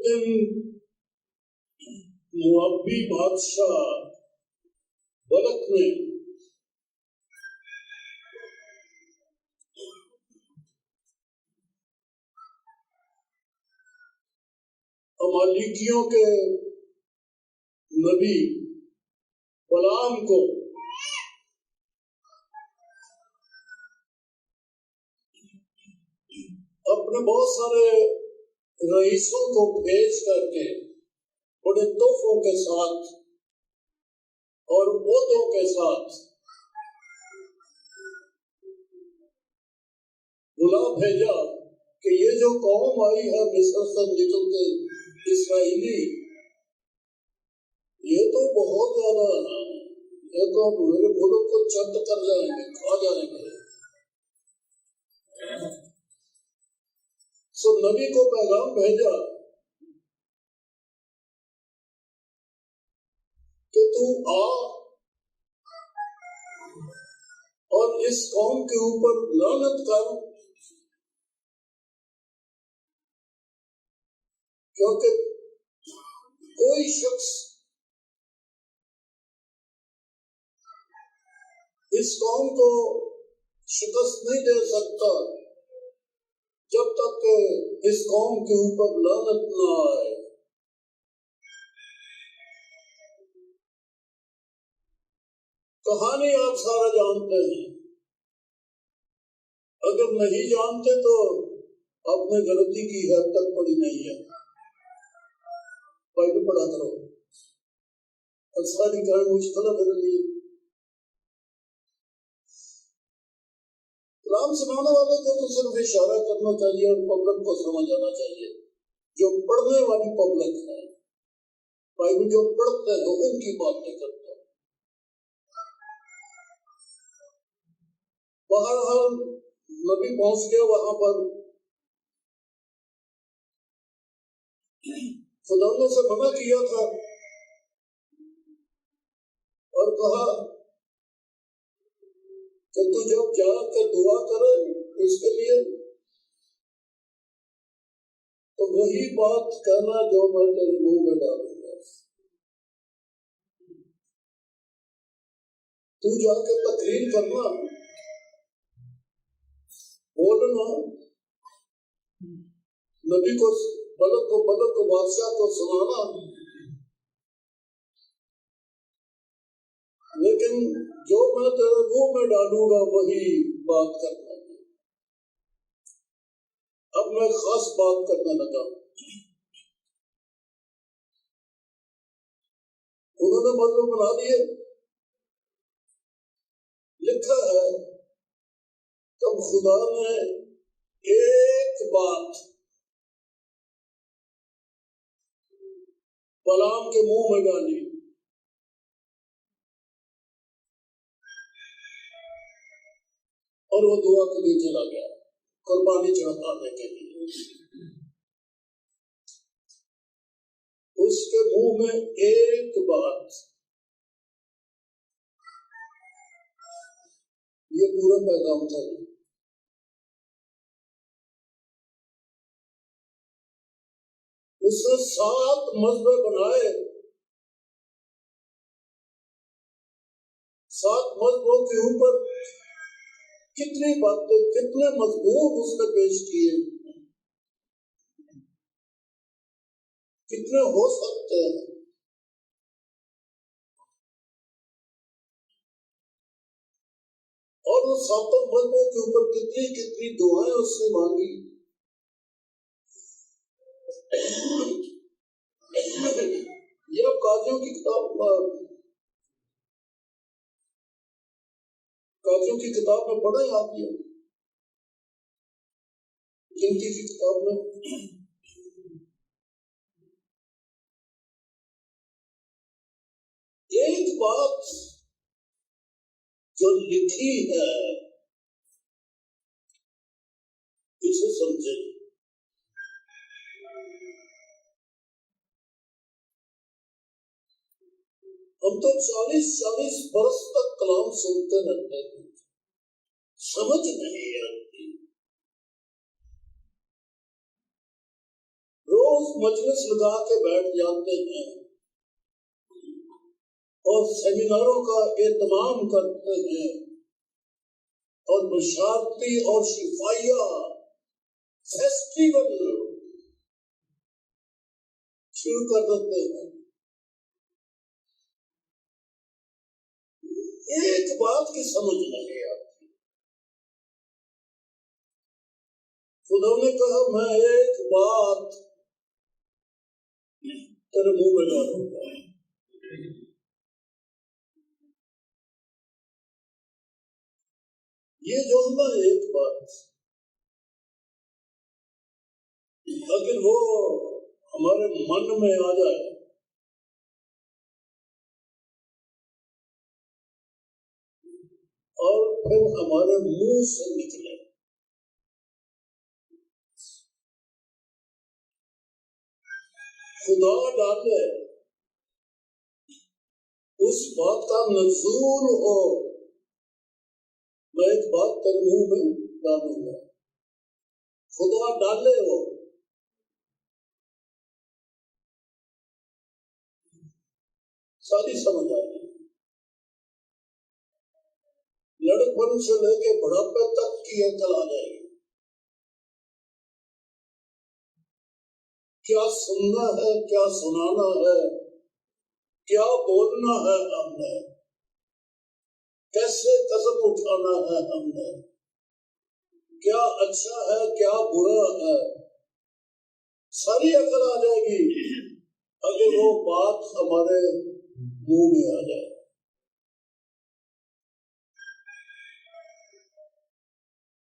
दिन मुआबी बादशाह बलक ने अमालिकियों के नबी बलाम को अपने बहुत सारे रईसों को भेज करके बड़े तोहफों के साथ और ओहदों के साथ बुला भेजा कि ये जो कौम आई है मिस्र से निकलते इसराइली, ये तो बहुत ज्यादा है, ये तो मेरे मुल्क को चट कर जाएंगे, खा जाएंगे। सो नबी को पैगाम भेजा कि तू आ और इस कौम के ऊपर लानत कर, क्योंकि कोई शख्स इस कौम को शिकस्त नहीं दे सकता जब तक इस कौम के ऊपर लानत न आए। कहानी आप सारा जानते हैं, अगर नहीं जानते तो आपने गलती की है, अब तक पड़ी नहीं है, बाइबल पढ़ा करो। सारी कारण मुश्किल है मेरे लिए। कलाम सुनाने वाले को तो सिर्फ इशारा करना चाहिए और पब्लिक को समझ आना चाहिए। जो पढ़ने वाली पब्लिक है, बाइबल जो पढ़ते हैं उनकी बातें करते हैं। बहरहाल नबी पहुंच गया वहां पर। खुदा ने से मना किया था और कहा कि तू जब जाकर दुआ करे उसके लिए तो वही बात कहना जो मैं तेरे मुंह में डालूंगा। तू जाकर तकरीर करना, बोलना, नबी को बलक को बादशाह को सुनाना, लेकिन जो मैं तेरे मुंह में डालूंगा वही बात करना। अब मैं खास बात करने लगा। उन्होंने मतलब बना दिए। लिखा है तब खुदा ने एक बात बलाम के मुंह में डाली और वो दुआ के लिए चला गया कुर्बानी चढ़ाने के लिए। उसके मुंह में एक बात, ये पूरा पैगाम था। उसने 7 मजबे बनाए। 7 मजबों के ऊपर कितनी बातें, कितने मजबूत उसने पेश किए, कितने हो सकते हैं। और उस 7 मजबों के ऊपर कितनी कितनी दुआएं उसने मांगी। ये अब काजियों की किताब में पढ़े आप, ये गिनती की किताब में एक बात जो लिखी है इसे समझे। हम तो 40-40 बरस तक कलाम सुनते रहते हैं, समझ नहीं आती। रोज मजलिस लगा के बैठ जाते हैं और सेमिनारों का एहतमाम करते हैं और बशारती और शिफाइया फेस्टिवल शुरू कर देते हैं। एक बात की समझ नहीं आती। खुदा ने कहा मैं एक बात तेरे मुंह में डालूंगा। ये जो है ना एक बात, अगर वो हमारे मन में आ जाए और फिर हमारे मुंह से निकले, खुदा डाले, उस बात का नजूर हो, मैं एक बात तेरे मुंह में डालूंगा। खुदा डाले हो, सारी समझ आ गई। लड़कपन से लेके बुढ़ापे तक की अकल आ जाएगी। क्या सुनना है, क्या सुनाना है, क्या बोलना है हमने, कैसे कदम उठाना है हमने, क्या अच्छा है क्या बुरा है, सारी अकल आ जाएगी अगर वो बात हमारे मुंह में आ जाए।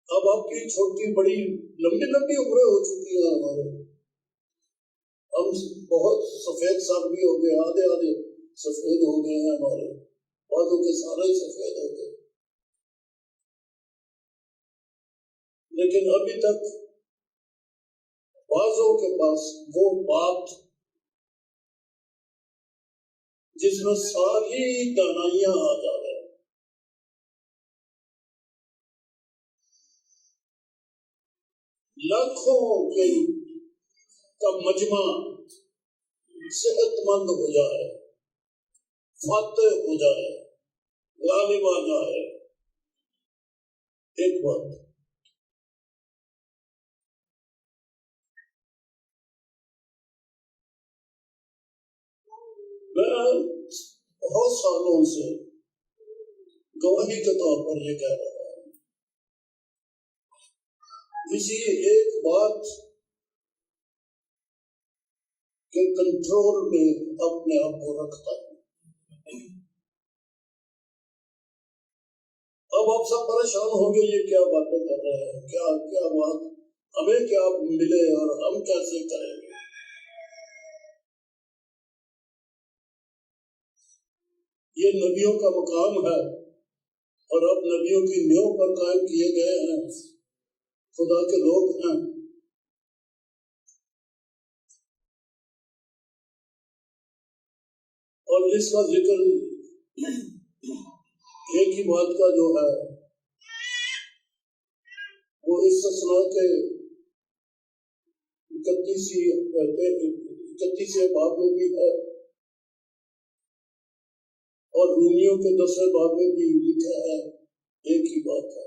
अब आपकी छोटी बड़ी लंबी लंबी उम्रें हो चुकी है हमारे, हम बहुत सफेद साल भी हो गए, आधे आधे सफेद हो गए हैं, हमारे बालों के सारे सफेद हो गए, लेकिन अभी तक बाजों के पास वो बात जिसमें सारी दानाइयां आ जाए, लाखों के का मजमा सेहतमंद हो जाए, फातेह हो जाए, गालिब आ जाए। एक बात, मैं बहुत सालों से गवाही के तौर पर ये कह रहा हूं, किसी एक बात के कंट्रोल में अपने आप को रखता हूं। अब आप सब परेशान होंगे, ये क्या बातें कर रहे हैं, क्या क्या बात, हमें क्या मिले और हम कैसे करेंगे। ये नबियों का मकाम है और अब नबियों की नींव पर कायम किए गए हैं, खुदा के लोग हैं। और इसका जिक्र एक ही बात का जो है वो इस सुना के 31 बाब में भी है और रूमियों के 10वें बाब में भी लिखा है, एक ही बात है।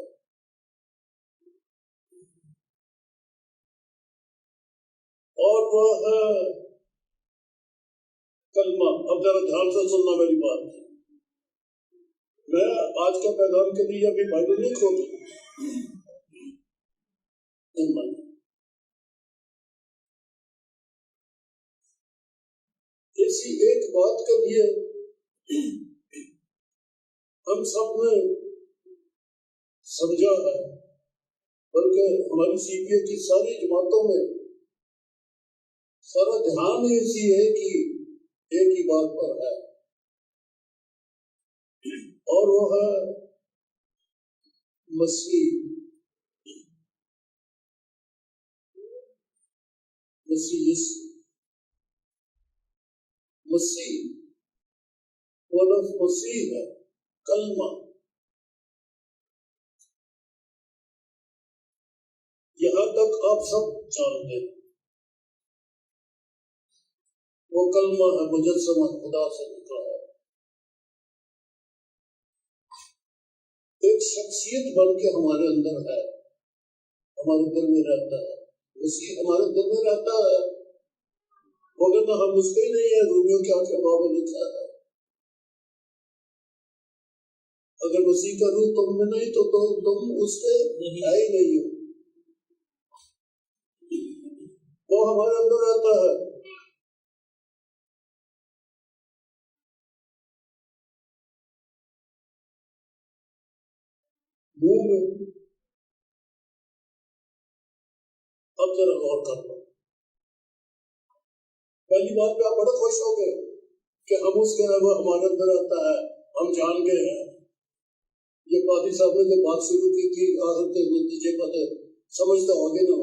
और वह है कलमा। अब जरा ध्यान से सुनना मेरी बात, मैं आज का पैगाम के लिए अभी बाइबल नहीं खोली, इसी एक बात के लिए हम सब ने समझा है, बल्कि हमारी सीपीए की सारी जमातों में सारा ध्यान इसी है कि एक ही बात पर है, और वो है मसीह। मसीह यीशु, मसीह वो लफ्ज़ मसीह है, कलमा। यहाँ तक आप सब जानते हैं, वो कलमा है, मुजस्समा खुदा से निकला है। एक शख्सियत बन के हमारे अंदर है, हमारे दिल में रहता है, उसी हमारे दिल में रहता है, मगर हम उसके ही नहीं है। रूमियों के 8 में लिखा है, अगर मसीह का रूह तुम में नहीं तो तुम उसके है ही नहीं हो। वो हमारे अंदर रहता है। मुंह में अब जरा गौर करना। पहली बात पे आप बड़े खुश हो गए कि हम उसके हैं, वो हमारे अंदर रहता है, हम जान गए हैं। ये पादी साहब ने जब बात शुरू की थी, आखिर के नतीजे पर समझते होंगे ना,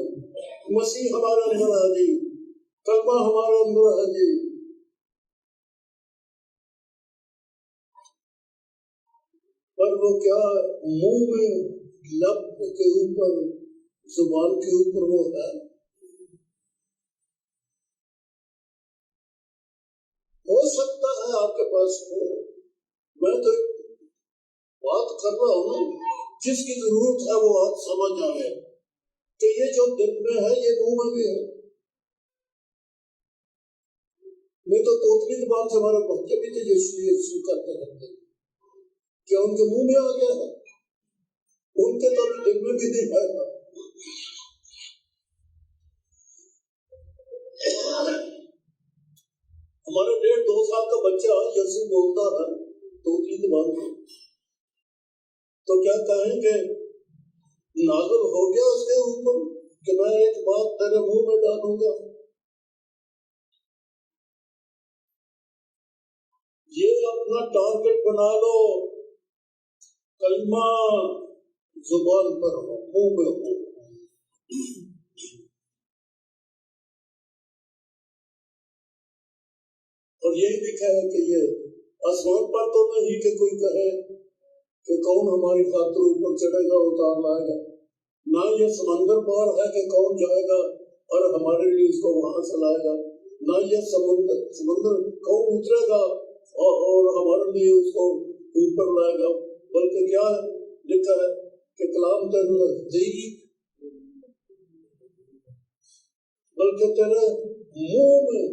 मसीह हमारे अंदर है जी, कलमा हमारे अंदर है जी। पर वो क्या मुंह में लब के ऊपर, जुबान के ऊपर वो है। हो सकता है आपके पास हो, मैं तो बात कर रहा हूँ, जिसकी जरूरत है वो बात समझ आए कि ये जो दिल में है ये मुंह में भी है। नहीं तो तोतली जुबान से हमारे बच्चे भी तो यीशु यीशु करते रहते, क्या उनके मुंह में आ गया है? उनके तो दिल में भी नहीं आएगा। हमारे 1.5-2 साल का बच्चा यीशु बोलता है तोतली जुबान में, तो क्या कहेंगे नाजुल हो गया उसके ऊपर कि मैं एक बात तेरे मुंह में डालूंगा। ये अपना टारगेट बना लो, कलमा जुबान पर हो, मुंह में हो। और यही लिखा है कि ये आसमान पर तो नहीं कि कोई कहे कि कौन हमारी खातिर ऊपर चढ़ेगा उतार लाएगा, ना ये समंदर पार है कि कौन जाएगा और हमारे लिए उसको वहां से लाएगा, ना ये समंदर कौन उतरेगा और हमारे लिए उसको ऊपर लाएगा, बल्कि क्या लिखा है कि कलाम तेरे नजदीक, बल्कि तेरे मुंह में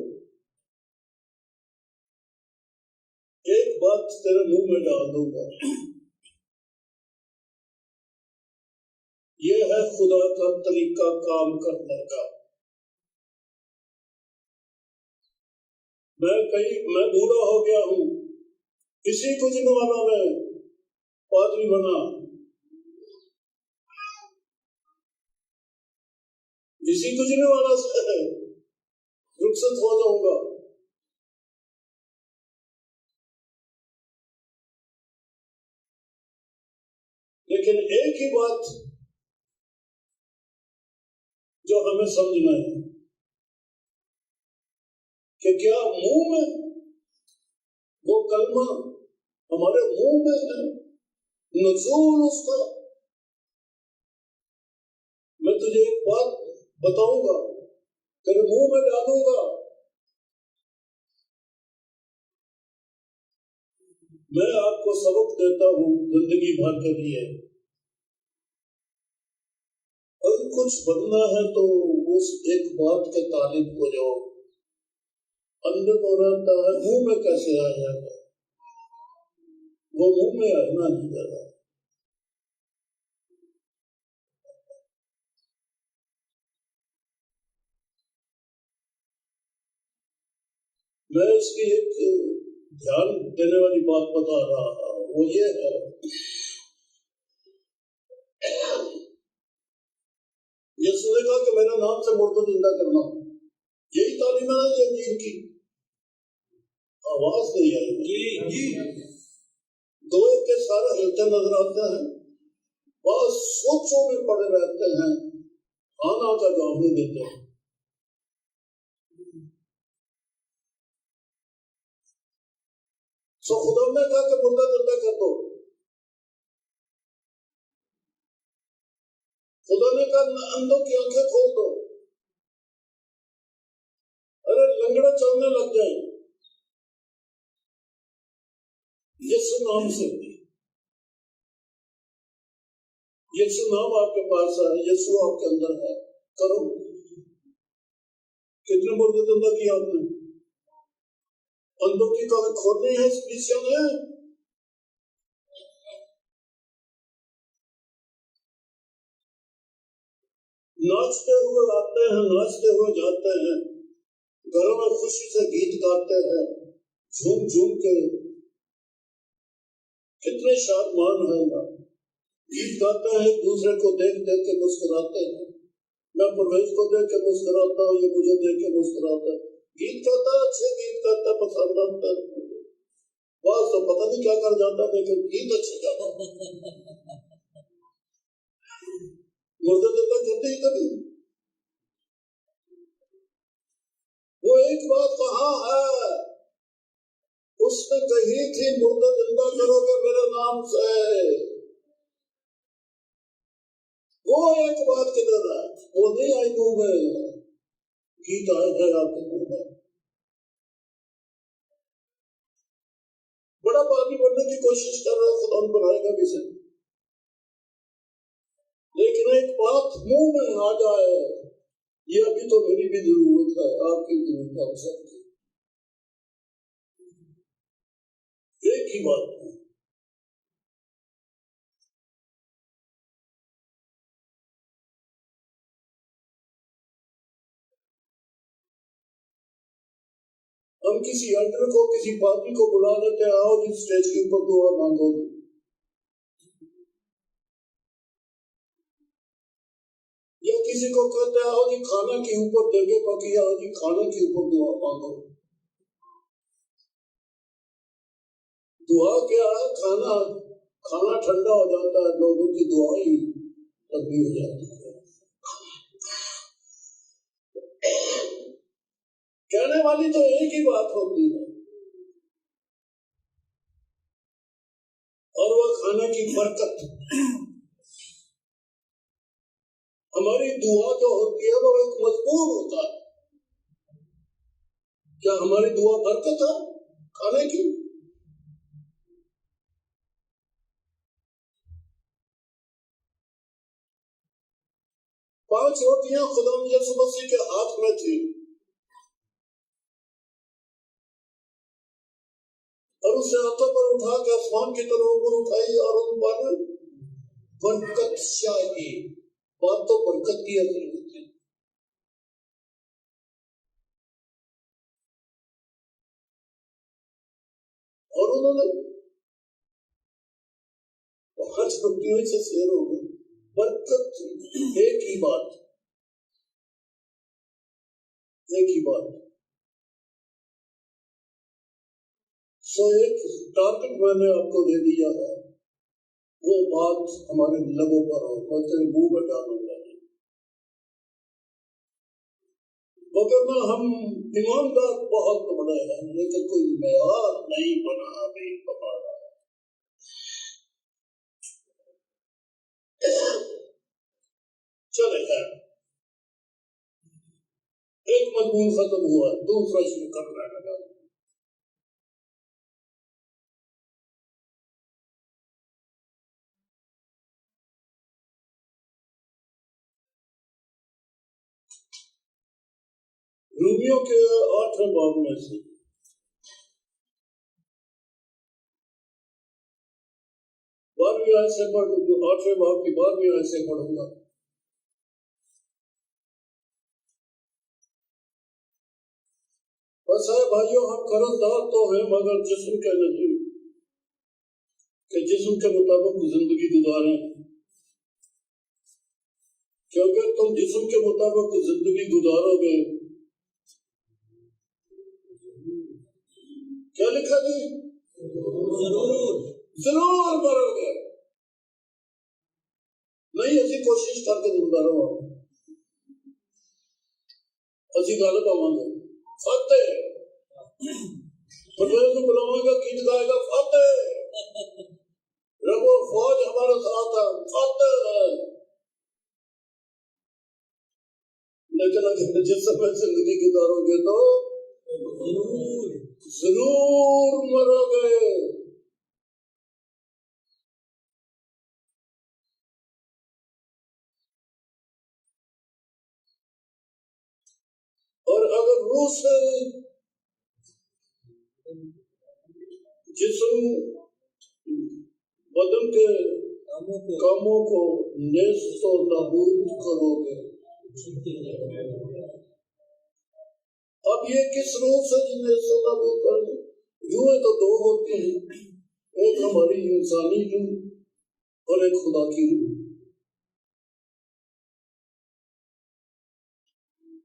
एक बात तेरे मुंह में डाल दूंगा। ये है खुदा का तरीका काम करने का। मैं बूढ़ा हो गया हूँ, इसी कुछ वाला मैं पादरी बना, इसी कुछ वाला से रुखसत हो जाऊंगा। लेकिन एक ही बात जो हमें समझना है कि क्या मुंह में वो कलमा हमारे मुंह में है, नजूल उसका। मैं तुझे एक बात बताऊंगा, तेरे मुंह में डालूंगा, मैं आपको सबक देता हूँ जिंदगी भर के लिए। अगर कुछ बनना है तो उस एक बात के तालिब हो जाओ। अंदर को रहता है, मुंह में कैसे आ जाएगा? वो मुंह में आना नहीं जाता। मैं इसकी एक ध्यान देने वाली बात बता रहा हूँ, वो ये है यीशु ने कहा कि मेरे नाम से मुर्दों जिंदा करना। यही तालीम है ये दीन की। आवाज नहीं आई जी। दो के सारे हिलते नजर आते हैं, बस सोचों में पड़े रहते हैं, खाना का जवाब नहीं देते हैं। सो खुदा ने कहा कि मुर्दा जिंदा कर दो। खुदा ने कहा अंधों की आंखें खोल दो। अरे लंगड़े पर चलने लग जाए यीशु नाम से। यीशु नाम आपके पास है, यीशु आपके अंदर है, करो। कितने मुर्दे जिंदा किया आपने? अंदर की कागज खोदनी है, स्पेशल है। नाचते हुए आते हैं, नाचते हुए जाते हैं, घरों में खुशी से गीत गाते हैं, झूम झूम के। कितने शादमान है ना, गीत गाते हैं, दूसरे को देख देख के मुस्कुराते हैं। मैं प्रवेश को देख के मुस्कुराता हूँ, ये मुझे देख के मुस्कुराता है। गीत गाता, अच्छे गीत गाता, पसंद आता है। बस तो पता नहीं क्या कर जाता, लेकिन गीत अच्छे गाता। मुर्दे जिंदा करते ही कभी। वो एक बात कहाँ है, उसने कही थी मुर्दे जिंदा करोगे मेरे नाम से। वो एक बात किधर है? वो नहीं आई मुंह में, गीत आए है आपके मुंह में। बड़ा पापी बनने की कोशिश कर रहा है, खुदा बनाएगा भी सही, लेकिन एक बात मुंह में आ जाए, ये अभी तो मेरी भी जरूरत है, आपकी जरूरत है, सबकी। एक ही बात है, हम किसी एल्डर को, किसी पापी को बुला लेते हैं, आओ जिस स्टेज के ऊपर दुआ मांगो, या किसी को कहते हैं आओ जी खाना के ऊपर देंगे, बाकी आओ जी खाना के ऊपर दुआ मांगो। दुआ क्या है? खाना खाना ठंडा हो जाता है, लोगों की दुआ ही ठंडी हो जाती है। कहने वाली तो एक ही बात होती है, और वह खाने की बरकत। हमारी दुआ जो होती है वो एक मजबूर होता है। क्या हमारी दुआ बरकत है खाने की? पांच रोटियां खुदा यीशु मसीह के हाथ में थी, और उसे हाथों पर उठा के आसमान की तरफ ऊपर उठाई, और उन पर बरकत शाही। बात तो बरकत की असर होती है। और उन्होंने पांच रोटियों से शेर हो गए, बरकत। एक ही बात, एक ही बात। सो एक टारगेट मैंने आपको दे दिया है, वो बात हमारे लबों पर हो, मैं तेरे मुंह में डालूंगा। वरना हम ईमानदार बहुत बड़े हैं, लेकिन कोई मेयार नहीं बना अभी हमारा। चले है, एक मजमून खत्म हुआ, दूसरा शुरू करने लगा। रूमियों के 8वें बाब में से 12वीं आयत से पढ़, 8वें बाब की 12वीं आयत से पढ़ूंगा। बस है भाइयों, हम कर्जदार तो हैं मगर जिस्म के नहीं, कि जिस्म के मुताबिक जिंदगी गुजारें, क्योंकि तुम जिस्म के मुताबिक जिंदगी गुजारोगे। क्या लिखा जी? जरूर करोगे। नहीं ऐसी कोशिश करके जिंदा रहो, असि गल पावांगे। फतेह बुलावांगा, गीत गाएगा, फतेह रघु फौज हमारे साथ है, फतेह। लेकिन अगर जिस समय जिंदगी गुजारोगे तो जरूर मरोगे। और अगर रूह से जिस्म बदन के कामों को नेस्त और नाबूद करोगे। अब ये किस रूह से नेस्त और नाबूद करोगे? रूहें तो दो होती हैं, एक हमारी इंसानी रूह और एक खुदा की रूह।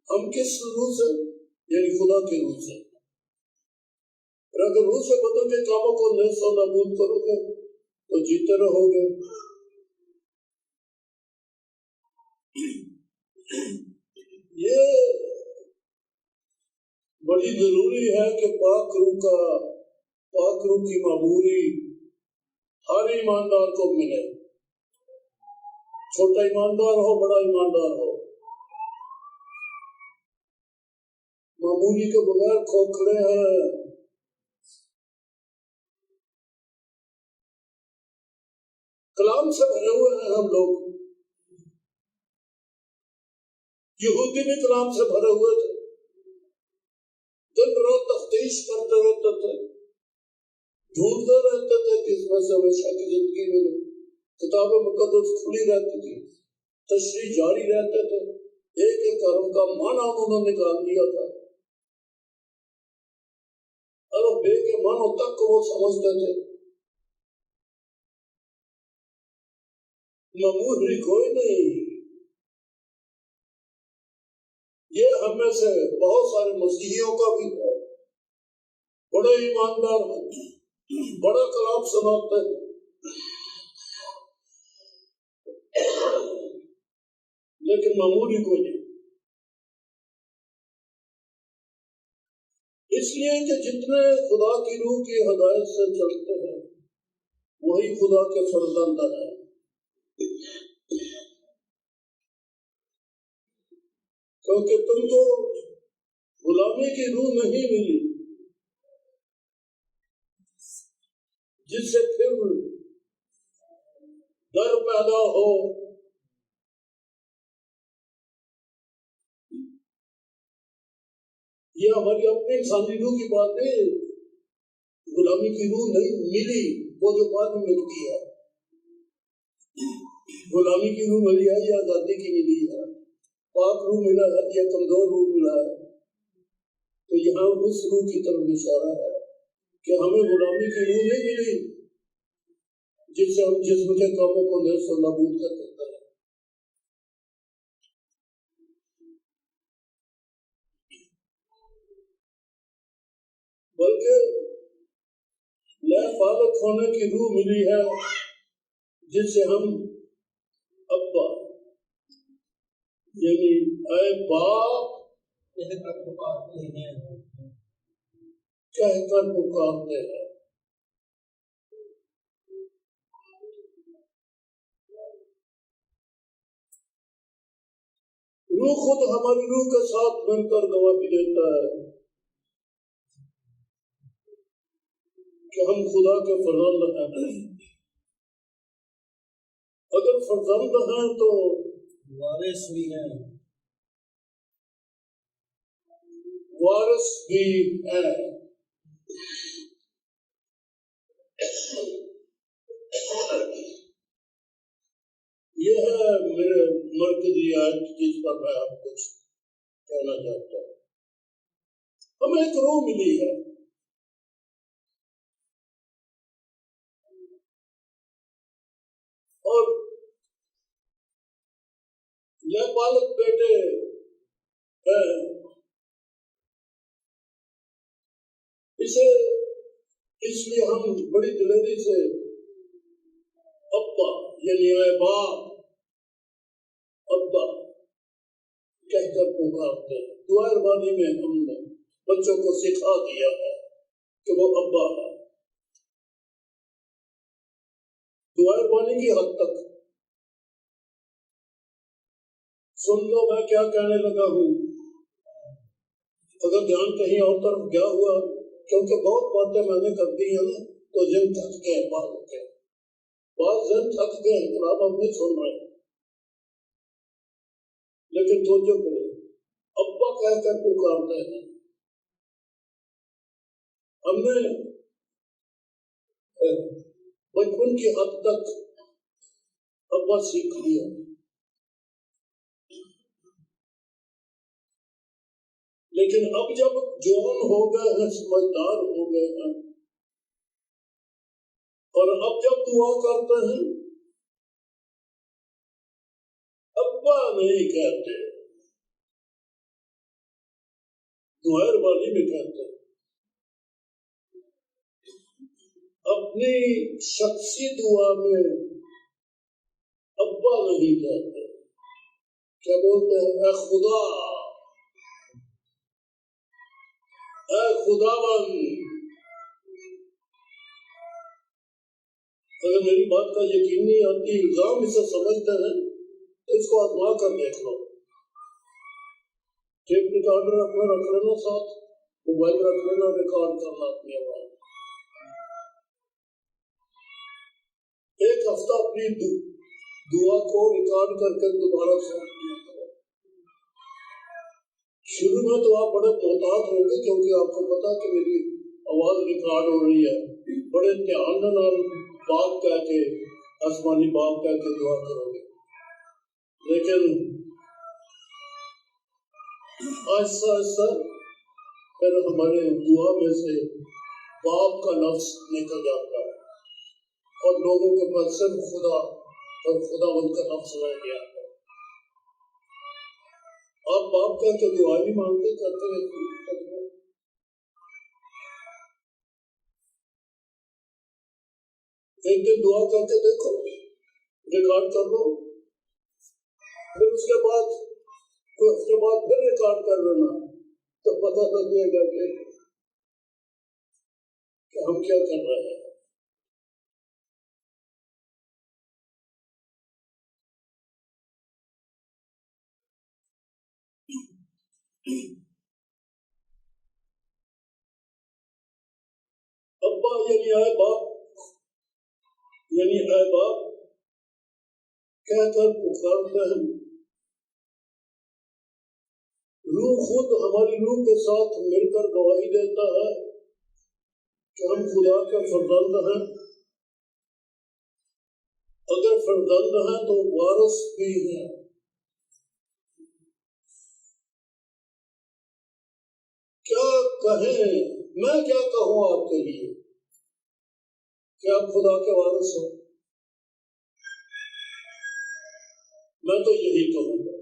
हम किस रूह से? यानी खुदा की रूह से। और अगर रूह से बदन के कामों को नेस्त और नाबूद करोगे तो जीते रहोगे। ये बड़ी जरूरी है कि पाक रूह की मामूरी हर ईमानदार को मिले, छोटा ईमानदार हो बड़ा ईमानदार हो। मामूली के बगैर खोखले हैं। कलाम से भरे हुए हैं हम लोग। यहूदी भी कलाम से भरे हुए थे, दिन रात तफ्तीश करते रहते थे, ढूंढते रहते थे कि इसमें से हमेशा की जिंदगी मिले। किताबें मुकद्दस खुली रहती थी, तशरीह जारी रहते थे, एक एक कर्म का माना उन्होंने निकाल दिया था। अरब बे के मानों तक को वो समझते थे। मामूली कोई नहीं। ये हमें से बहुत सारे मसीहियों का भी है, बड़े ईमानदार हैं, बड़ा कलाम सुनाते हैं, लेकिन मामूली कोई नहीं। इसलिए कि जितने खुदा की रूह की हदायत से चलते हैं वही खुदा के फर्जंद हैं। क्योंकि तुमको गुलामी की रूह नहीं मिली जिससे फिर डर पैदा हो। ये हमारी अपनी इंसानी रूह की बात है। गुलामी की रूह नहीं मिली, वो जो बाद में मिलती है। गुलामी की रूह मिली है या आजादी की मिली है, पाक रूह मिला है या कमजोर रूह मिला है। तो यहाँ उस रूह की तरफ इशारा है कि हमें गुलामी की रूह नहीं मिली जिससे हम जिस्म के कामों को नेस्त और नाबूद कर सकते हैं। बल्कि लैफालत होने की रूह मिली है जिससे हम अब्बा यानी ऐ बाप कहकर पुकारते हैं। रूह खुद हमारी रूह के साथ मिलकर गवाही देता है कि हम खुदा के फर्जंद हैं। अगर फर्जंद हैं तो वारिस भी हैं, वारिस भी है। यह है मेरे मरकजी आयत जिस पर मैं आप कुछ कहना चाहता हूँ। हमें एक रूह मिली है, और यह बालक बेटे है। इसे इसलिए हम बड़ी दिलेरी से अब्बा यानी ऐ बाप अब्बा कहकर पुकारते हैं। दुआरबानी में हमने बच्चों को सिखा दिया है कि वो अब्बा है। दुआरबानी की हद तक सुन लो मैं क्या कहने लगा हूँ। अगर ध्यान कहीं और तरफ गया हुआ, क्योंकि बहुत बातें मैंने कर दी है ना, तो जिन थक गए बाल हो गए, बाल जन थक गए, इनकलाब अब नहीं सुन रहे। लेकिन तो जो करे अब्बा कहकर पुकारते हैं। हमने बचपन की हद तक अब्बा सीख लिया, लेकिन अब जब जवान हो गए हैं, समझदार हो गए हैं, और अब जब दुआ करते हैं अब्बा नहीं कहते, दुआर वाली में कहते हैं। अपनी शख्सी दुआ में अब्बा नहीं कहते, क्या बोलते हैं? ऐ खुदा, ऐ खुदावन। अगर मेरी बात का यकीन नहीं आती, इल्जाम इसे समझते हैं, तो इसको आजमा कर देख लो। टेप रिकॉर्डर अपना रख लेना साथ, मोबाइल रख लेना, रिकॉर्ड करना अपनी आवाज। एक हफ्ता अपनी दुआ को रिकॉर्ड करके दोबारा सुन लिया करो। शुरू में तो आप बड़े मोहतात होंगे, क्योंकि आपको पता कि मेरी आवाज रिकॉर्ड हो रही है। बड़े ध्यान नाल बाप कह के, आसमानी बाप कह के दुआ करोगे। लेकिन ऐसा ऐसा फिर हमारे दुआ में से बाप का लफ्ज निकल जाता है, और लोगों के पास सिर्फ खुदा और खुदावंद का लफ्ज रह गया। आप बाप कह के दुआ भी मांगते करते रहते। एक दिन दुआ करके देखो, रिकॉर्ड कर लो, फिर उसके बाद फिर रिकॉर्ड कर लेना, तो पता लगेगा कि हम क्या कर रहे हैं। अब्बा यानी आए बाप, यानी आए बाप कहकर पुकारते हैं। रूह खुद हमारी रूह के साथ मिलकर गवाही देता है कि हम खुदा के फर्जंद हैं। अगर फर्जंद हैं तो वारिस भी हैं। क्या कहें, मैं क्या कहूँ आपके लिए? क्या आप खुदा के वारिस हो? मैं तो यही कहूँगा।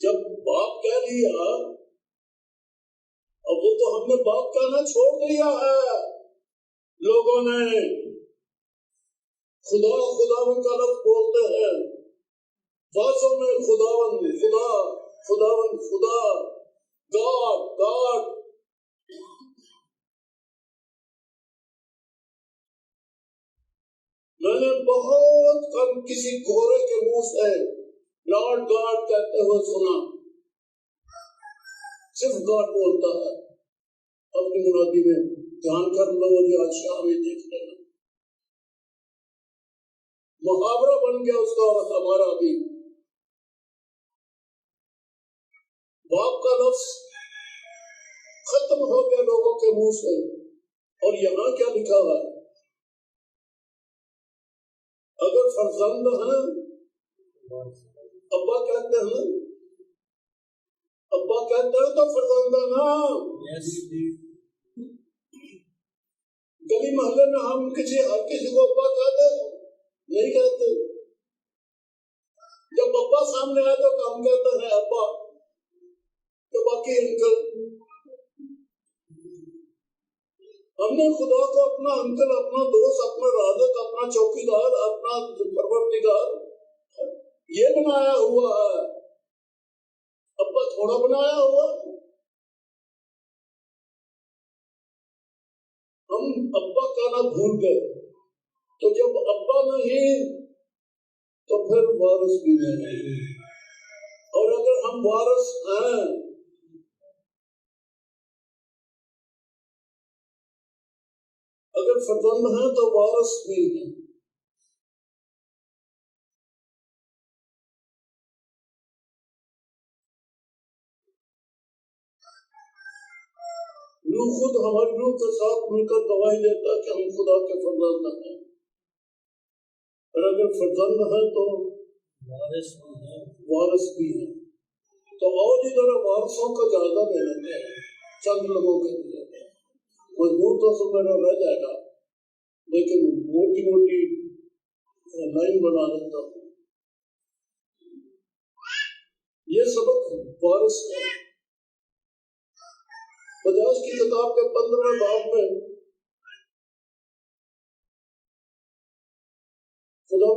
जब बाप कह दिया, अब वो तो हमने बाप कहना छोड़ दिया है। लोगों ने खुदा खुदावन का लफ्ज बोलते हैं, वासों में खुदावन, खुदा खुदावन, खुदा, गॉड गॉड। मैंने बहुत कम किसी घोड़े के मुंह से लॉर्ड गॉड कहते हुए सुना। सिर्फ गॉड बोलता है। अपनी मुनादी में ध्यान कर लो, जी आज शाम ही देख लेना। मुहावरा बन गया उसका और हमारा भी। बाप का लफ्ज खत्म हो गया लोगों के मुंह से। और यहाँ क्या लिखा हुआ है? अगर फर्जंद है, अब्बा कहते हैं, अब्बा कहते हैं तो फर्जंद है ना। गली मोहल्ले में हम हर किसी को अब्बा कहते हैं? नहीं कहते। जब अब्बा सामने आए तो हम कहते हैं अब्बा, तो बाकी अंकल। हमने खुदा को अपना अंकल, अपना दोस्त, अपना राज़िक, अपना चौकीदार, अपना परवरदिगार ये बनाया हुआ है। अब्बा थोड़ा बनाया हुआ। हम अब्बा कहना भूल गए। तो जब अब्बा नहीं तो फिर वारिस भी नहीं। हम वारिस हैं। अगर फर्जंद हैं तो वारिस भी हैं। रूह खुद हमारी रूह के साथ मिलकर गवाही देता है कि हम खुदा के फर्जंद हैं। और अगर फर्जंद हैं तो वारिस भी हैं। तो और ही जरा वारसों का जायजा ले लेते हैं चंद लोगों के लिए। मजबूत तो सब मेरा रह जाएगा, लेकिन मोटी मोटी लाइन बना लेता हूँ। ये सबक वारिस है। बजाज की किताब के 15वें बाब में खुदा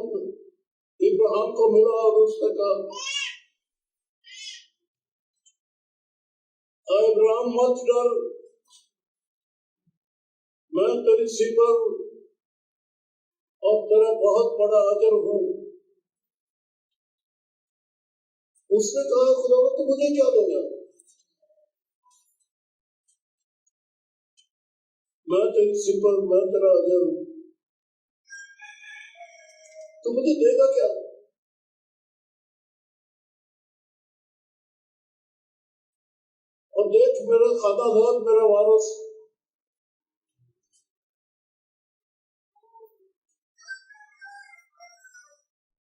इब्राहिम को मिला और उसने कहा, इब्राहिम मत डर, मैं तेरी सिपर और तेरा बहुत बड़ा अजर हूँ। उसने कहा, खुदा तो मुझे क्या देगा, मैं तेरी सिपर, मैं तेरा अजर हूँ, तो मुझे देगा क्या? और देख मेरा खातादार, मेरा वारिस,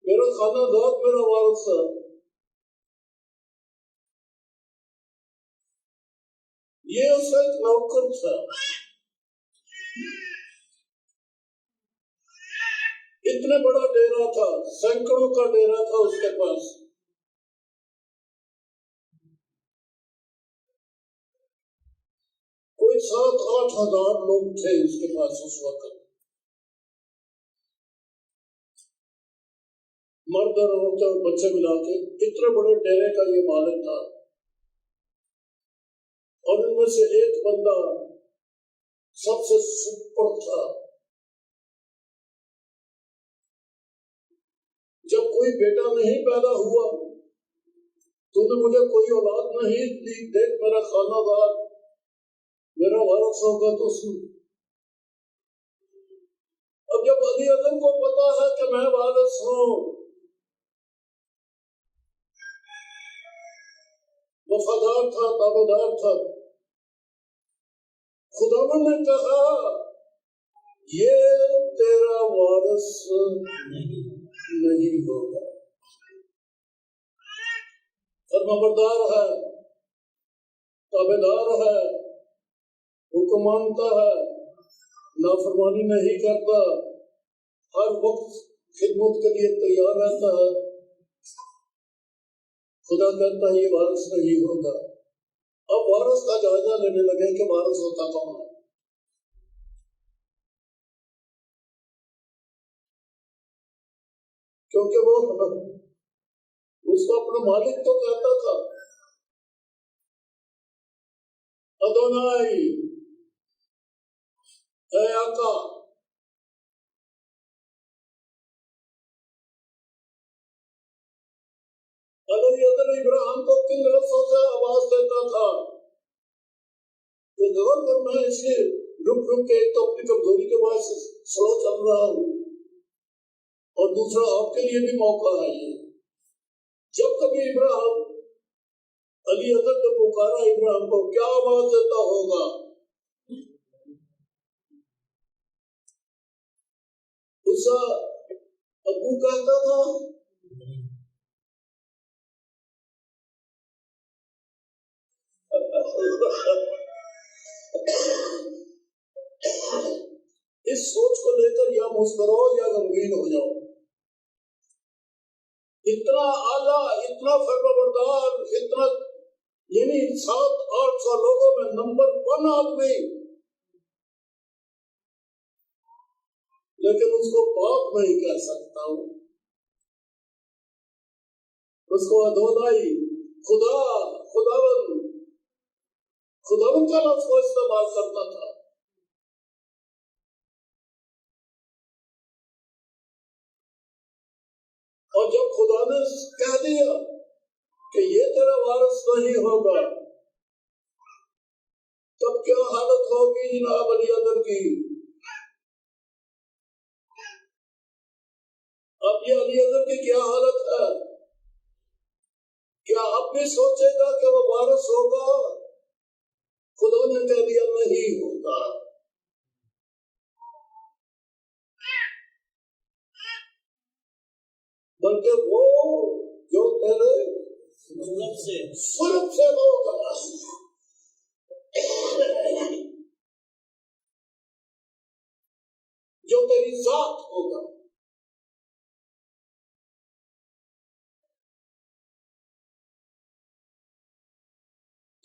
मेरा खातादार, मेरा वारिस है। ये उसका एक नौकर था। इतना बड़ा डेरा था, सैकड़ों का डेरा था उसके पास। कोई 7-8 हजार लोग थे उसके पास उस वक्त। मर्द और औरतें और बच्चे मिला के इतने बड़े डेरे का ये मालिक था। और इनमें से एक बंदा सबसे सुपर था। जब कोई बेटा नहीं पैदा हुआ, तूने मुझे कोई औलाद नहीं दी, देख मेरा खानादार, मेरा वारिस होगा तो सुन। अब जब अली अजर को पता है कि मैं वारिस हूँ, वफादार था, ताबेदार था, खुदावन ने कहा, ये तेरा वारिस नहीं होगा। फरमाबरदार है, ताबेदार है, हुक्म मानता है, नाफरमानी नहीं करता, हर वक्त खिदमत के लिए तैयार रहता है। खुदा कहता है ये वारिस नहीं होगा। अब वारिस का जायजा लेने लगे कि वारिस होता कौन है। क्योंकि वो उसको अपना मालिक तो कहता था, अदोनाई, ऐ आका। अगर इब्राहिम को किन लफ्जों से आवाज देता था, तो दौर पर मैं इसलिए रुक रुक के, एक तो अपनी कमजोरी के बाद स्लो चल रहा हूँ, और दूसरा आपके लिए भी मौका है ये। जब कभी इब्राहिम अली अजर ने पुकारा इब्राहिम को, क्या आवाज देता होगा? उसका अबू कहता था, इस सोच को लेकर या मुस्कुराओ या गमगीन हो जाओ। इतना आला, इतना फर्माबरदार, इतना यानी 700-800 लोगों में नंबर 1 आदमी, लेकिन उसको बाप नहीं कह सकता हूं। उसको अदोनाई, खुदा, खुदावन, खुदावन का लफ्ज को इस्तेमाल करता था। और जब खुदा ने कह दिया कि ये तेरा वारिस नहीं होगा, तब क्या हालत होगी जनाब अली अदर की। अब ये अली अदर की क्या हालत है? क्या अब भी सोचेगा कि वो वारिस होगा? खुदा ने कह दिया नहीं होगा। बल्कि वो जो तेरे सुलभ से होगा, जो तेरी जात होगा।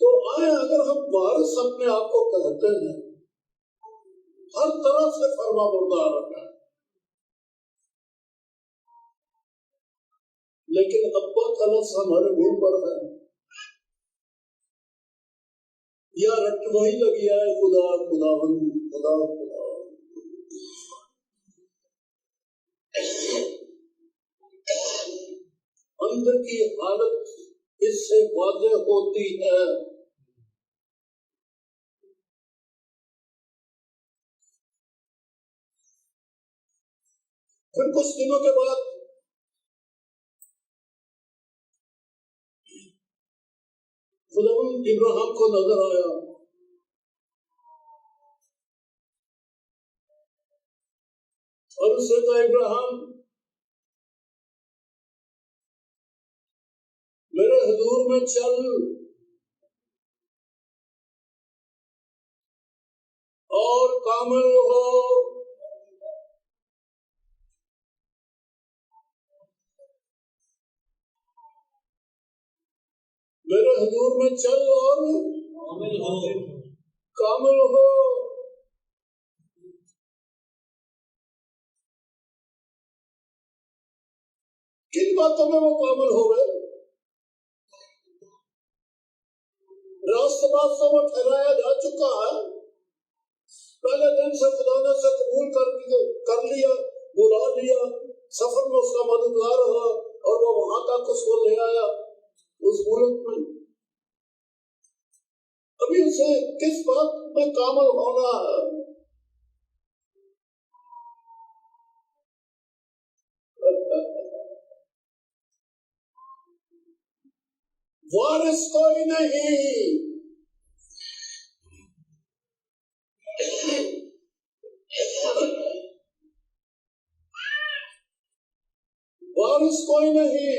तो आए, अगर हम वारिस अपने आप को कहते हैं, हर तरह से फरमाबरदार है, लेकिन अब्बा तलस हमारे मुंह पर है, या रट वही लगी है खुदा खुदावंद खुदा खुदा। अंदर की हालत इससे वाज़ेह होती है। फिर कुछ दिनों के बाद खुदावंद इब्राहिम को नजर आया और उससे कहा, इब्राहिम मेरे हुजूर में चल और कामिल हो। मेरे हुजूर में चल और कामिल हो। किन बातों में वो कामिल हो गए? रास्तबाज से वो ठहराया जा चुका है, पहले दिन से खुदा ने से कबूल कर लिया, बुला लिया, सफर में उसका मददगार रहा और वो वहां तक उसको ले आया उस मुल्क में। अभी उसे किस बात में कामिल होना है? वारिस कोई नहीं, वारिस कोई नहीं,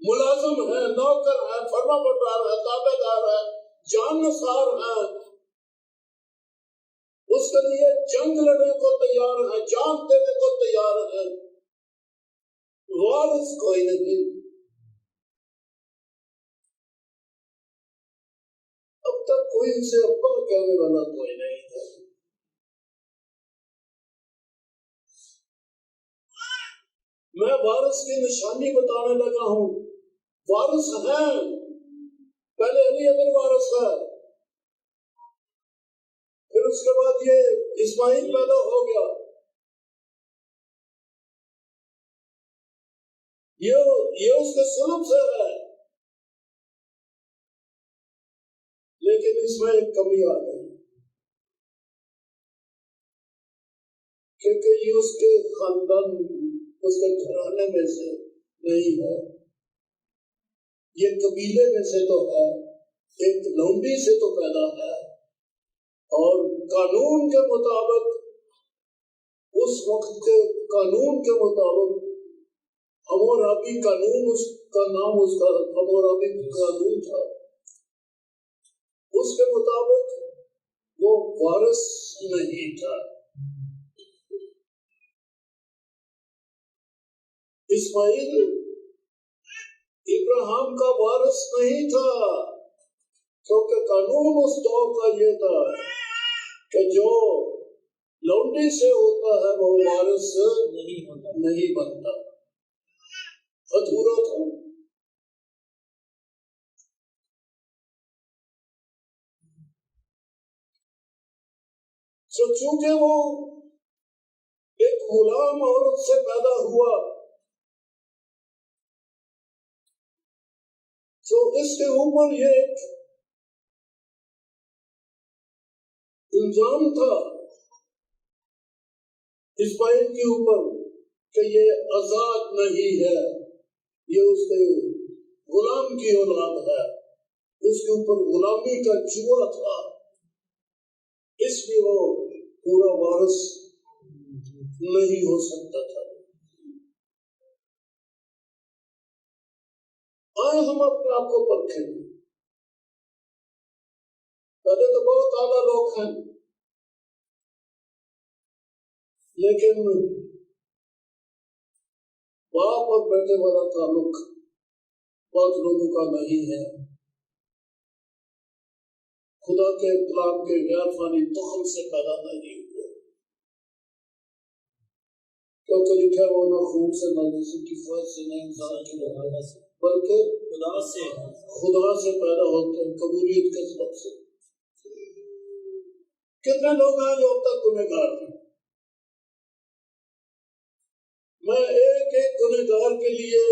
मुलाजिम है, नौकर है, फर्माबरदार है, ताबेदार है, जानसार है, उसके लिए जंग लड़ने को तैयार है, जान देने को तैयार है। वारिस कोई नहीं। अब तक कोई उसे अब्बा कहने वाला कोई नहीं था। मैं वारिस की निशानी बताने लगा हूं। वारिस है, पहले अली अदर वारिस है, फिर उसके बाद ये इस्माइल पैदा हो गया, ये उसके सुलभ से है, लेकिन इसमें एक कमी आ गई, क्योंकि ये उसके खानदान, उसके घराने में से नहीं है, ये कबीले में से तो है, एक लौंडी से तो पैदा है, और कानून के मुताबिक, उस वक्त के कानून के मुताबिक, हम्मुराबी कानून, उसका नाम उसका हम्मुराबी कानून था, उसके मुताबिक वो वारिस नहीं था। इस्माइल इब्राहिम का वारिस नहीं था, क्योंकि कानून उस दौर का ये था कि जो लौंडी से होता है वो वारिस नहीं बनता, अधूरा था। तो चूंकि वो एक गुलाम औरत से पैदा हुआ, तो इसके ऊपर ये इल्जाम था इस्माइल के ऊपर कि ये आजाद नहीं है, ये उसके गुलाम की औलाद है, उसके ऊपर गुलामी का जुआ था, इसलिए वो पूरा वारिस नहीं हो सकता था। आए हम अपने आप को परखेंगे। पहले तो बहुत आला लोग हैं, लेकिन बाप और बेटे वाला ताल्लुक बहुत लोगों का नहीं है। खुदा के कलाम के गैर फानी तौल से पैदा नहीं हुए, क्योंकि लिखा वो ना खून से, ना जिस्म की फौज से, ना इंसान की इरादा से, बल्कि खुदा से पैदा होते हैं, कबूलियत के सबब से। कितने लोग हैं जो अब तक गुनहगार हैं। मैं एक एक गुनहगार के लिए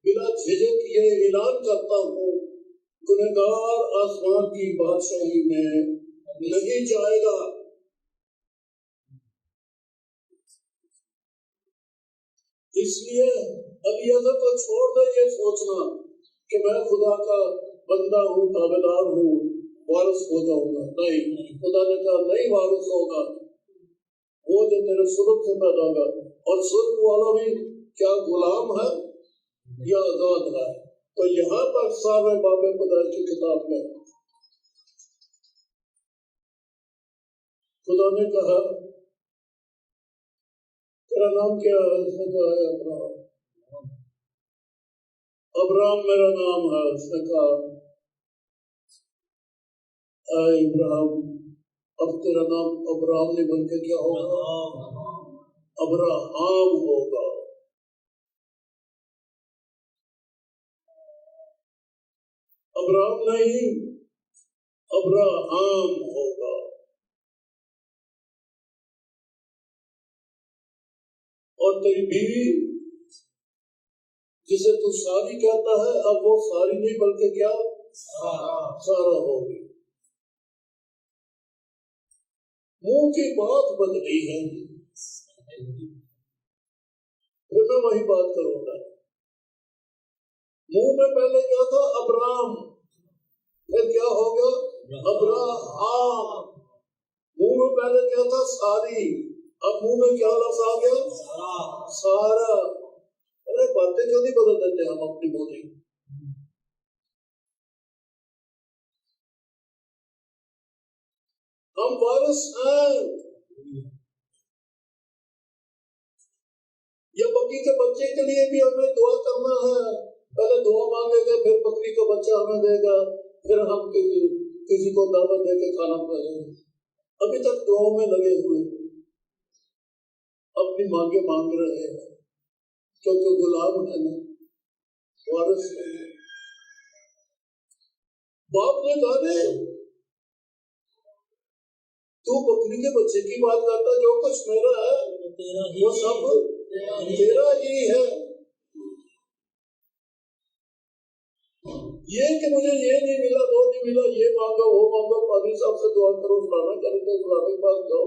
बिना झिझक ये ऐलान करता हूँ, गुनहगार आसमान की बादशाही में नहीं जाएगा। इसलिए अलियज़त को छोड़ दे ये सोचना कि मैं खुदा का बंदा हूँ, ताबेदार हूँ, वारिस हो जाऊंगा। नहीं, खुदा ने कहा नहीं वारिस होगा वो जो तेरे सुलभ से पैदा होगा। और सुलभ वाला भी क्या गुलाम है या आजाद है? तो यहाँ पर सारे बाबे खुदा की किताब में खुदा ने कहा तेरा नाम क्या है? उसने कहा है अब्राहम। अब्राहम मेरा नाम है। उसने कहा इब्राहिम, अब तेरा नाम अब्राहम नहीं बल्कि क्या होगा? अब्राहम होगा। अब्राहम नहीं, अब्राहम होगा। और तेरी बीवी जिसे तू सारी कहता है, अब वो सारी नहीं बल्कि क्या? सारा होगी। मुंह की बात बदली है। फिर मैं वही बात करूंगा। मुंह में पहले क्या था? अब्राहम। फिर क्या हो गया? अब्राहम। मुंह में पहले क्या था? सारी। अब मुंह में क्या लफ्ज आ गया? सारा। अरे बातें क्यों नहीं बदल देते हम अपनी बोली? हम वारिस हैं। या बकरी के बच्चे के लिए भी हमें दुआ करना है। पहले दुआ मांगेंगे, फिर बकरी का बच्चा हमें देगा, फिर हम किसी को दावत देके खाना खिलाएंगे। अभी तक दुआओं में लगे हुए, अपनी मांगे मांग रहे हैं, क्योंकि गुलाम है ना, वारिस है। बाप ने कहा तू बकरी के बच्चे की बात करता, जो कुछ मेरा है वो सब तेरा ही है। ये कि मुझे ये नहीं मिला, वो नहीं मिला, ये मांगो, वो मांगो, पादरी साहब से दुआ करो, फलाना करो, फलाने के पास जाओ।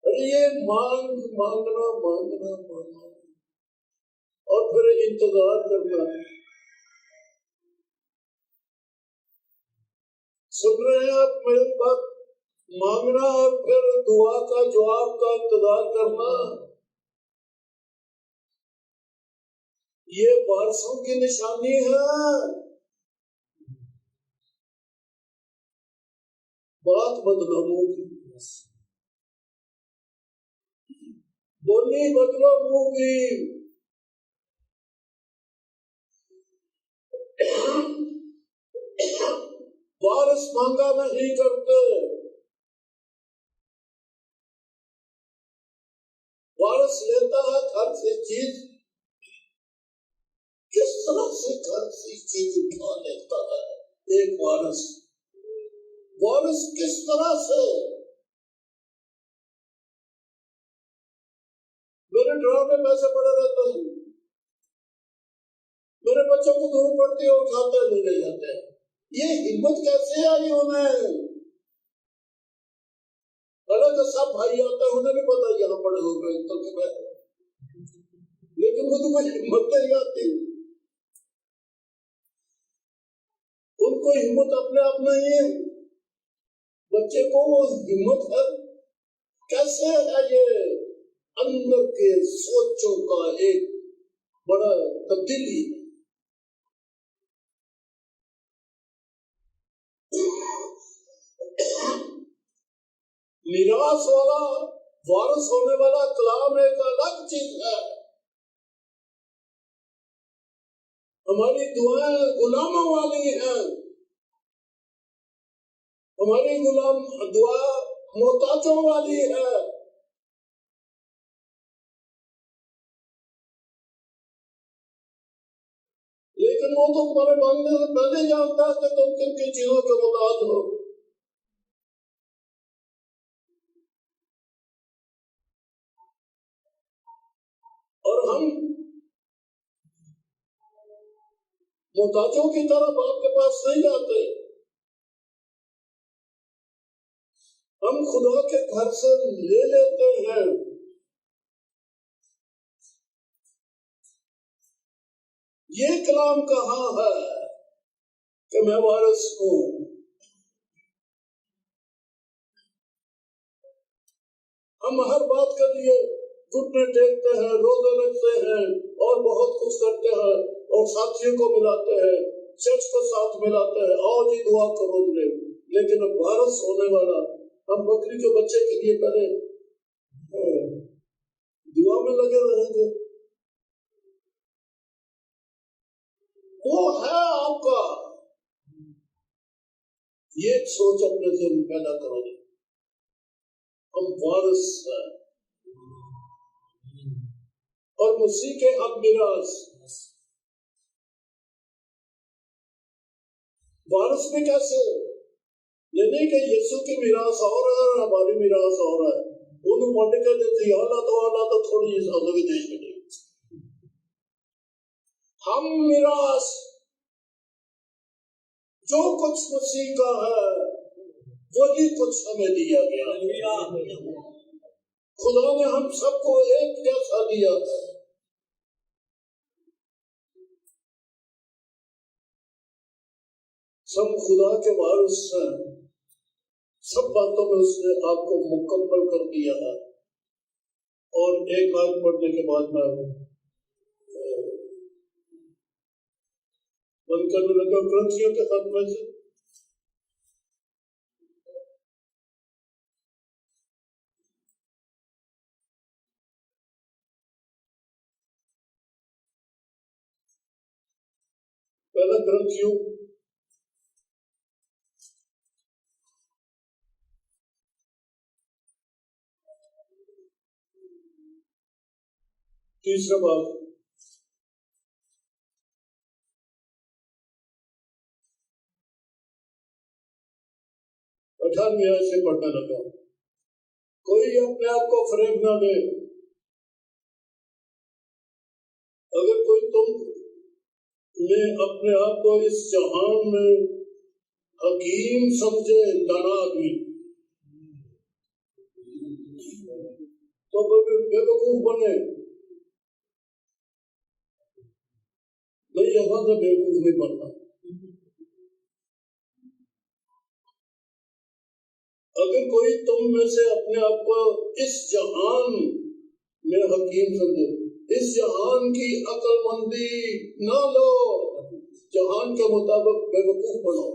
अरे ये मांगना और फिर इंतजार करना। सुन रहे हैं आप मेरी बात? मांगना और फिर दुआ का जवाब का इंतजार करना, ये वारसों की निशानी है। बात बदलो, मुंह की बोली बदलो, मुंह की। वारिस मांगा नहीं करते, वारिस लेता है घर से चीज। किस तरह से घर से चीज उठा लेता है एक वारिस? वारिस किस तरह से? मेरे ड्रॉर में पैसे पड़े रहते हैं, मेरे बच्चों को दूर पड़ती है, उठाते ले जाते हैं। ये हिम्मत कैसे आई उन्हें? हालांकि सब भाई आते हैं, उन्हें भी पता यहाँ पड़े हो गए तो, लेकिन वो तो कोई हिम्मत नहीं आती। उनको हिम्मत अपने आप नहीं है, बच्चे को वो हिम्मत है। कैसे है ये? अंदर के सोचों का एक बड़ा तब्दीली। निराश वाला वारस होने वाला कलाम एक अलग चीज है। हमारी दुआएं गुलामों वाली हैं, हमारी दुआ मोहताजों वाली है। लेकिन वो तो तुम्हारे मांगने से पहले जानता है कि तुम किन किन चीजों के मोहताज हो। और हम मोहताजों की तरफ आपके पास नहीं जाते, हम खुदा के घर से ले लेते हैं। ये कलाम कहाँ है कि मैं वारिस हूँ? हम हर बात के लिए घुटने टेकते हैं, रोजे रखते हैं और बहुत कुछ करते हैं और साथियों को मिलाते हैं, चर्च को साथ मिलाते हैं, आओ जी दुआ करो जी। लेकिन अब वारिस होने वाला, हम बकरी के बच्चे के लिए पहले दुआ में लगे रहेंगे। वो है आपका, ये सोच अपने दिल में पैदा करोगे। हम वारिस हैं और मसीह के हक मिरास। वारिस में कैसे? ये नहीं कि यीशु की मिरास और है और हमारी मिरास और है। उन्होंने मोटे कर देती आला तो थोड़ी अलग देश में नहीं। हम मिरास जो कुछ मसीह का है वही कुछ हमें दिया गया। खुदा ने हम सबको एक जैसा दिया। सब खुदा के वारिस हैं, सब बातों में उसने आपको मुकम्मल कर दिया है। और एक आयत पढ़ने के बाद मैं बंद करने लगा। ग्रंथियों के खत में से पहला ग्रंथियों 3 भाग 18 आयत से पढ़ने लगा। कोई अपने आप को फरेब ना दे। अगर कोई तुमने अपने आप को इस जहान में हकीम समझे, दाना आदमी, तो बेवकूफ बने। नहीं, यहाँ से बेवकूफ नहीं बनना। अगर कोई तुम में से अपने आप को इस जहान में हकीम समझे, इस जहान की अक्लमंदी ना लो, जहान के मुताबिक बेवकूफ बनो।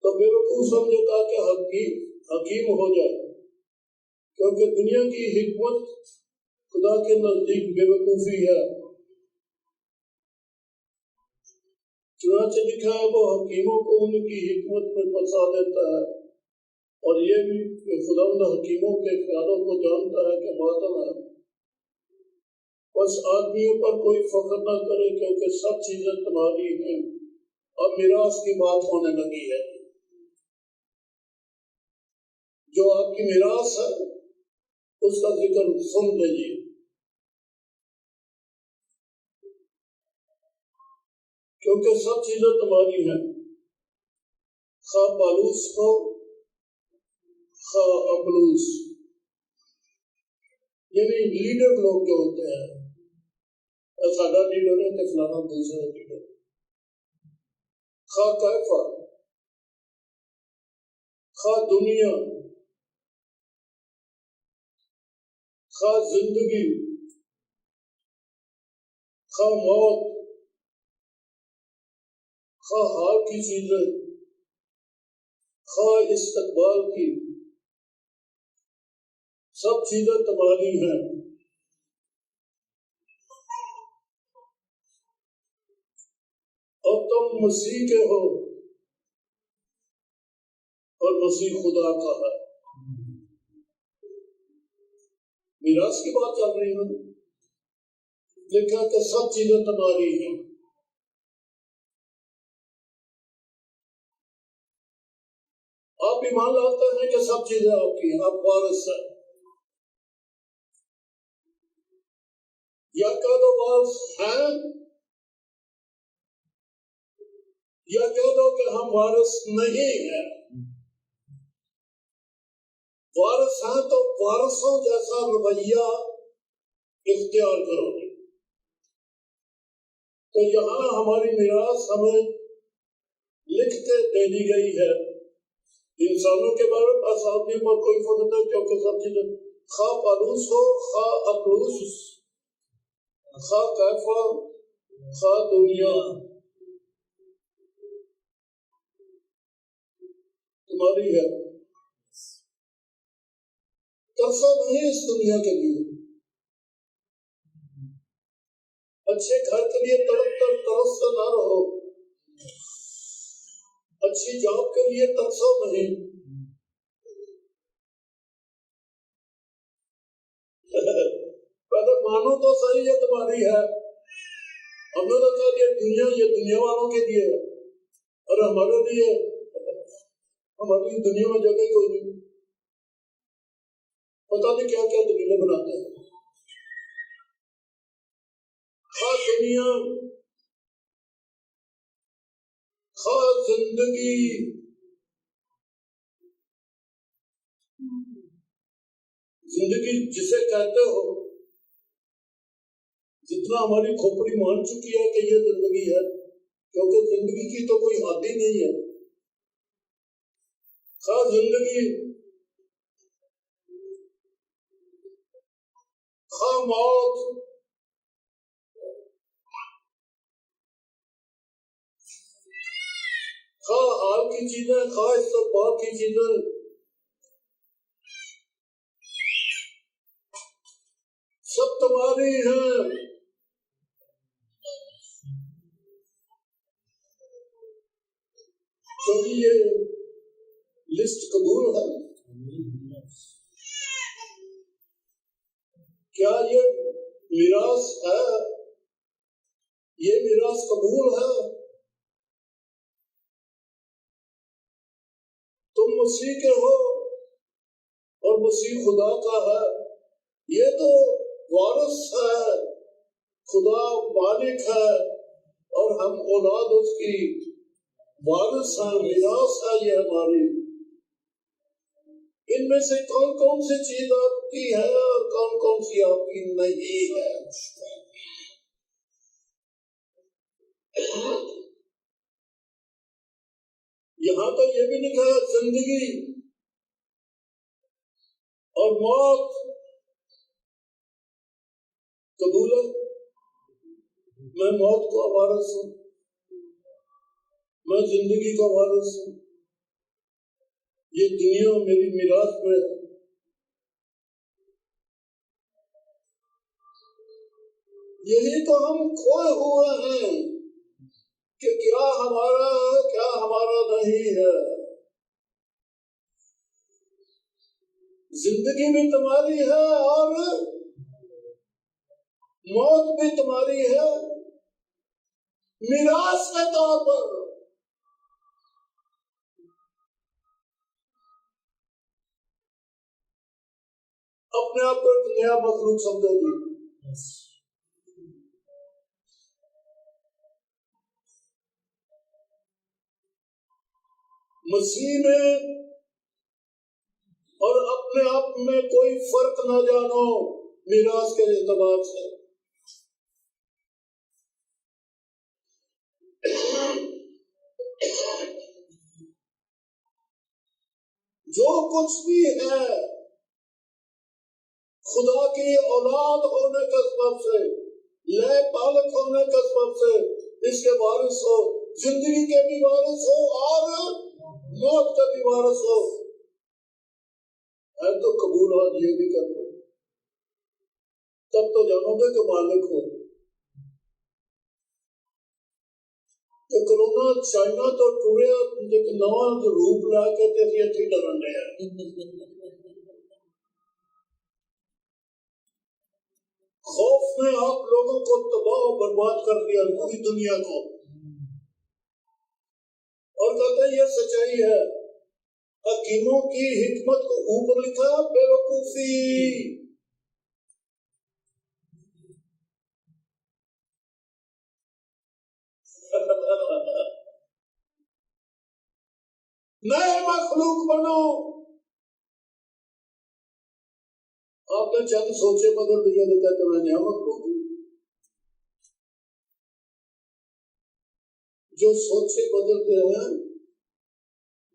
तो बेवकूफ समझेगा कि हकीम हो जाए, क्योंकि दुनिया की हिकमत खुदा के नजदीक बेवकूफी है। चुनाचे लिखा है वो हकीमों को उनकी हिकमत में फंसा देता है, और ये भी खुदावंद हकीमों के ख्यालों को जानता है कि बातन है। बस आदमियों पर कोई फख्र न करे, क्योंकि सब चीजें तुम्हारी हैं। अब मिरास की बात होने लगी है। जो आपकी मिरास है उसका जिक्र सुन लीजिए। क्योंकि सब चीजें तुम्हारी हैं, खा पालूस हो खा अपलूस, यानी लीडर लोग जो होते हैं, सादा लीडर है तो फलाना दूसरा लीडर, खा कैफा, खा दुनिया, खा जिंदगी, खा मौत, खा हाल की चीजें, खा इस्तकबाल की, सब चीजें तुम्हारी हैं। और तुम मसीह के हो और मसीह खुदा का है। मिरास की बात चल रही है, लिखा कि सब चीजें तुम्हारी हैं। आप ईमान लाते हैं कि सब चीजें आपकी हैं, आप वारिस हैं, या कह दो वारिस हैं, या कह दो कि हम वारिस नहीं हैं। वारिस हैं तो वारिसों जैसा रवैया इख्तियार करोगे। तो यहाँ हमारी मिरास हमें लिख के दे दी गई है। इंसानों के बारे में आसानी पर कोई फर्क नहीं, क्योंकि सब चीजें खा पालूस हो खा अपलूस, खा कैफा, खा दुनिया तुम्हारी है। तरसो नहीं इस दुनिया के लिए, अच्छे घर के लिए तड़प तरसते ना रहो, अच्छी जॉब के लिए तरसो नहीं। पहले मानो तो सही ये तुम्हारी है। हमने तो कहा ये दुनिया वालों के लिए है, और हमारे लिए हमारी दुनिया में जगह कोई नहीं। पता नहीं क्या क्या दुनिया बनाते हैं। खा दुनिया, खा जिंदगी, जिंदगी जिसे कहते हो, जितना हमारी खोपड़ी मान चुकी है कि ये जिंदगी है, क्योंकि जिंदगी की तो कोई हद ही नहीं है। खा जिंदगी, खा मौत, खा हाल की चीजें, खा इस्तकबाल की चीजें, सब तुम्हारी हैं। क्योंकि ये लिस्ट कबूल है। क्या ये मिरास है? ये मिरास कबूल है? तुम मसीह के हो और मसीह खुदा का है। ये तो वारिस है, खुदा मालिक है और हम औलाद उसकी, वारिस है, मिरास है ये हमारी। इनमें से कौन कौन सी चीज आपकी है और कौन कौन सी आपकी नहीं है? यहाँ तो ये भी लिखा है जिंदगी और मौत कबूल है। मैं मौत का वारिस हूँ, मैं जिंदगी का वारिस हूँ। ये दुनिया मेरी मिरास में है। यही तो हम खोए हुए हैं कि क्या हमारा है क्या हमारा नहीं है। जिंदगी भी तुम्हारी है और मौत भी तुम्हारी है, मिरास के तौर पर। अपने आप को एक नया मखलूक समझोगी। मसीह में और अपने आप में कोई फर्क न जानो मिरास के एतबार से। जो कुछ भी है खुदा की औलाद होने के सबब से, लय पालक होने के सबब से इसके वारिस हो, जिंदगी के भी वारिस हो और मौत के भी वारिस हो। है तो कबूल हो, ये भी कर लो, तब तो जानोगे कि मालिक हो। तो कोरोना चाइना तो टूरे एक नवा रूप ला के इतनी डरन रहे हैं। खौफ ने आप लोगों को तबाह बर्बाद कर दिया, पूरी दुनिया को। और कहते हैं ये सच्चाई है। हकीमों की हिकमत को ऊपर लिखा बेवकूफी। नए मखलूक बनो। आपने चंद सोचे बदल दिया, देता तो मैं नया मखलूक हूं। जो सोचे बदलते हैं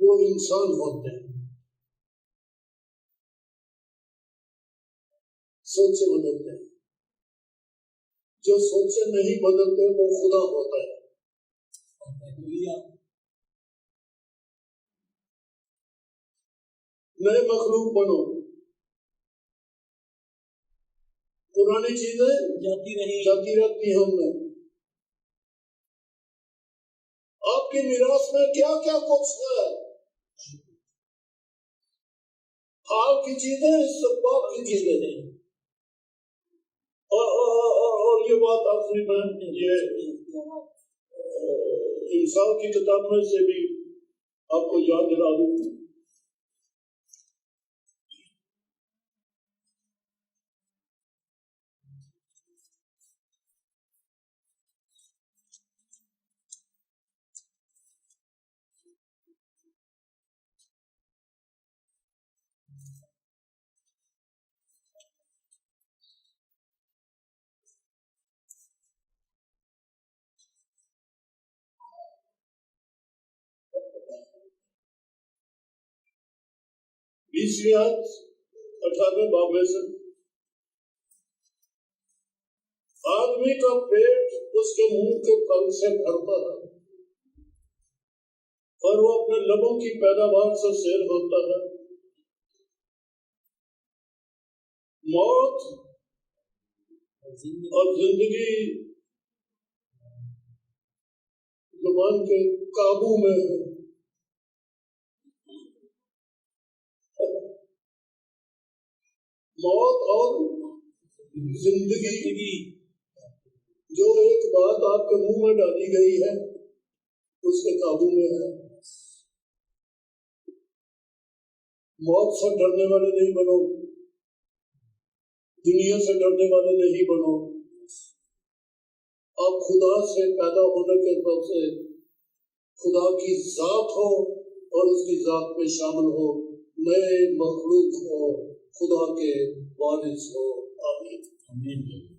वो इंसान होते हैं। सोचे बदलते हैं, जो सोचे नहीं बदलते वो खुदा होता है। नए मखलूक बनो। पुरानी चीजें जाती रहती हैं उनमें। आपकी मिरास में क्या क्या कुछ है, हाल की चीजें, सब की चीजें हैं। और ये बात आखिरी में ये इंसान की किताब में से भी आपको याद दिला दूं। बीसवीं आयत 18वें बाब में से, आदमी का पेट उसके मुंह के फल से भरता है और वो अपने लबों की पैदावार से शेर होता है। मौत और जिंदगी जुबान के काबू में है। मौत और जिंदगी, जो एक बात आपके मुंह में डाली गई है उसके काबू में है। मौत से डरने वाले नहीं बनो, दुनिया से डरने वाले नहीं बनो। आप खुदा से पैदा होने के सबब से खुदा की जात हो और उसकी जात में शामिल हो, नए मखलूक हो, खुदा के वारिस हो। आमीन।